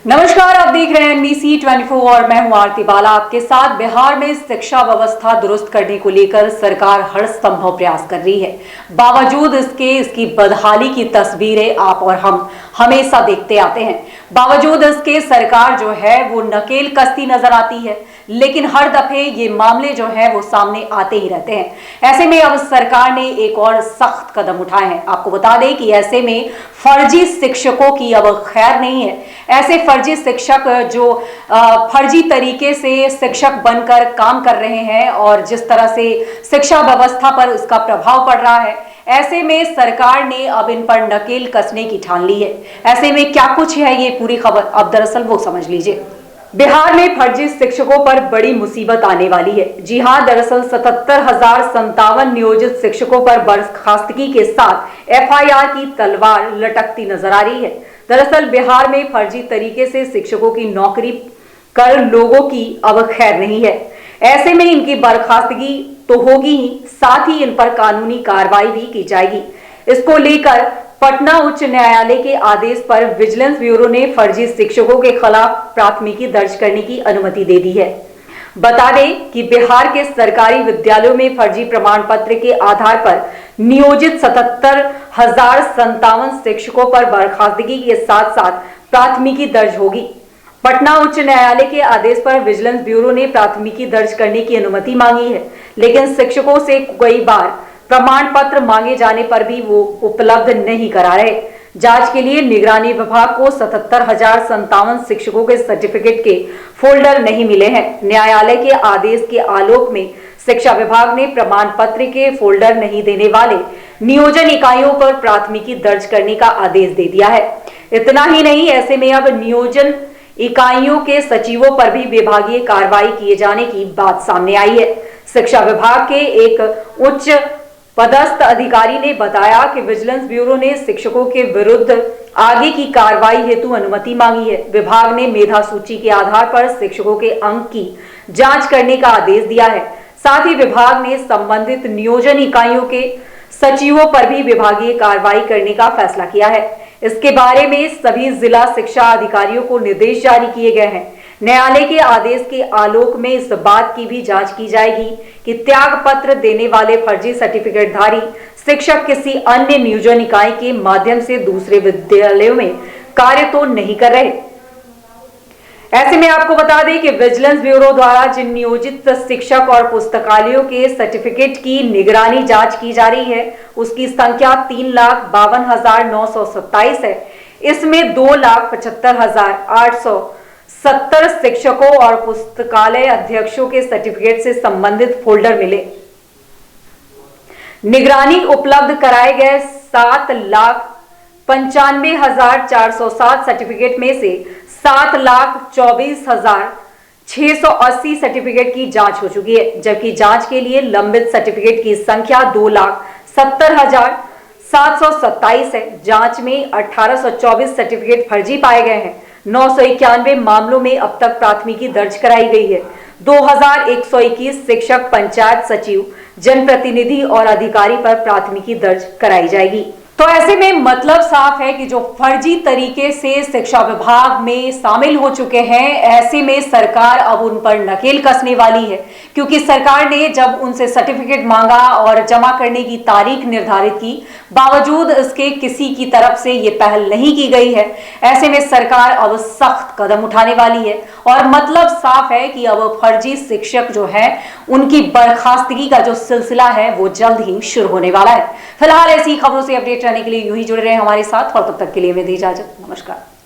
नमस्कार, आप देख रहे हैं एनबीसी 24 और मैं हूं आरती बाला आपके साथ। बिहार में शिक्षा व्यवस्था दुरुस्त करने को लेकर सरकार हर संभव प्रयास कर रही है। बावजूद इसकी बदहाली की तस्वीरें आप और हम हमेशा देखते आते हैं। बावजूद इसके सरकार जो है वो नकेल कसती नजर आती है, लेकिन हर दफे ये मामले जो है वो सामने आते ही रहते हैं। ऐसे में अब सरकार ने एक और सख्त कदम उठाए हैं। आपको बता दें कि ऐसे में फर्जी शिक्षकों की अब खैर नहीं है। ऐसे फर्जी शिक्षक जो फर्जी तरीके से शिक्षक बनकर काम कर रहे हैं और जिस तरह से शिक्षा व्यवस्था पर इसका प्रभाव पड़ रहा है, ऐसे में सरकार ने अब इन पर नकेल कसने की ठान ली है। ऐसे में क्या कुछ है ये पूरी खबर, अब दरअसल वो समझ लीजिए। बिहार में फर्जी शिक्षकों पर बड़ी मुसीबत आने वाली है। जी हां, दरअसल 77,057 नियोजित शिक्षकों पर बर्खास्तगी के साथ एफआईआर की तलवार लटकती नजर आ रही है। दरअसल बिहार में फर्जी तरीके से शिक्षकों की नौकरी कर लोगों की अब खैर नहीं है। ऐसे में इनकी बर्खास्तगी तो होगी ही, साथ ही इन पर कानूनी कार्रवाई भी की जाएगी। इसको लेकर पटना उच्च न्यायालय के आदेश पर विजिलेंस ब्यूरो ने फर्जी शिक्षकों के खिलाफ प्राथमिकी दर्ज करने की अनुमति दे दी है। बता दें कि बिहार के सरकारी विद्यालयों में फर्जी प्रमाण पत्र के आधार पर नियोजित 77,057 शिक्षकों पर बर्खास्तगी के साथ साथ प्राथमिकी दर्ज होगी। पटना उच्च न्यायालय के आदेश पर विजिलेंस ब्यूरो ने प्राथमिकी दर्ज करने की अनुमति मांगी है, लेकिन शिक्षकों से कई बार प्रमाण पत्र मांगे जाने पर भी वो उपलब्ध नहीं करा रहे। जांच के लिए निगरानी विभाग को 77,057 शिक्षकों के सर्टिफिकेट के फोल्डर नहीं मिले हैं। न्यायालय के आदेश के आलोक में शिक्षा विभाग ने प्रमाण पत्र के फोल्डर नहीं देने वाले नियोजन इकाइयों पर प्राथमिकी दर्ज करने का आदेश दे दिया है। इतना ही नहीं, ऐसे में अब नियोजन इकाइयों के सचिवों पर भी विभागीय कार्रवाई किए जाने की बात सामने आई है। शिक्षा विभाग के एक उच्च पदस्थ अधिकारी ने बताया कि विजिलेंस ब्यूरो ने शिक्षकों के विरुद्ध आगे की कार्रवाई हेतु अनुमति मांगी है। विभाग ने मेधा सूची के आधार पर शिक्षकों के अंक की जांच करने का आदेश दिया है। साथ ही विभाग ने संबंधित नियोजन इकाइयों के सचिवों पर भी विभागीय कार्रवाई करने का फैसला किया है। इसके बारे में सभी जिला शिक्षा अधिकारियों को निर्देश जारी किए गए हैं। न्यायालय के आदेश के आलोक में इस बात की भी जांच की जाएगी कि त्याग पत्र देने वाले फर्जी सर्टिफिकेटधारी शिक्षक किसी अन्य नियोजन इकाई के माध्यम से दूसरे विद्यालयों में कार्य तो नहीं कर रहे। ऐसे में आपको बता दें कि विजिलेंस ब्यूरो द्वारा जिन नियोजित शिक्षक और पुस्तकालयों के सर्टिफिकेट की निगरानी जांच की जा रही है, उसकी संख्या 3,52,927 है। इसमें 2,75,870 शिक्षकों और पुस्तकालय अध्यक्षों के सर्टिफिकेट से संबंधित फोल्डर मिले। निगरानी उपलब्ध कराए गए 7,95,407 सर्टिफिकेट में से 7,24,680 सर्टिफिकेट की जांच हो चुकी है, जबकि जांच के लिए लंबित सर्टिफिकेट की संख्या 2,70,727 है। जांच में 1,824 सर्टिफिकेट फर्जी पाए गए हैं। 991 मामलों में अब तक प्राथमिकी दर्ज कराई गई है। 2,121 शिक्षक, पंचायत सचिव, जनप्रतिनिधि और अधिकारी पर प्राथमिकी दर्ज कराई जाएगी। तो ऐसे में मतलब साफ है कि जो फर्जी तरीके से शिक्षा विभाग में शामिल हो चुके हैं, ऐसे में सरकार अब उन पर नकेल कसने वाली है, क्योंकि सरकार ने जब उनसे सर्टिफिकेट मांगा और जमा करने की तारीख निर्धारित की, बावजूद इसके किसी की तरफ से ये पहल नहीं की गई है। ऐसे में सरकार अब सख्त कदम उठाने वाली है और मतलब साफ है कि अब फर्जी शिक्षक जो है उनकी बर्खास्तगी का जो सिलसिला है वो जल्द ही शुरू होने वाला है। फिलहाल ऐसी खबरों से अपडेट रहने के लिए यूं ही जुड़े रहे हमारे साथ और तब तक के लिए मैं दी इजाजत। नमस्कार।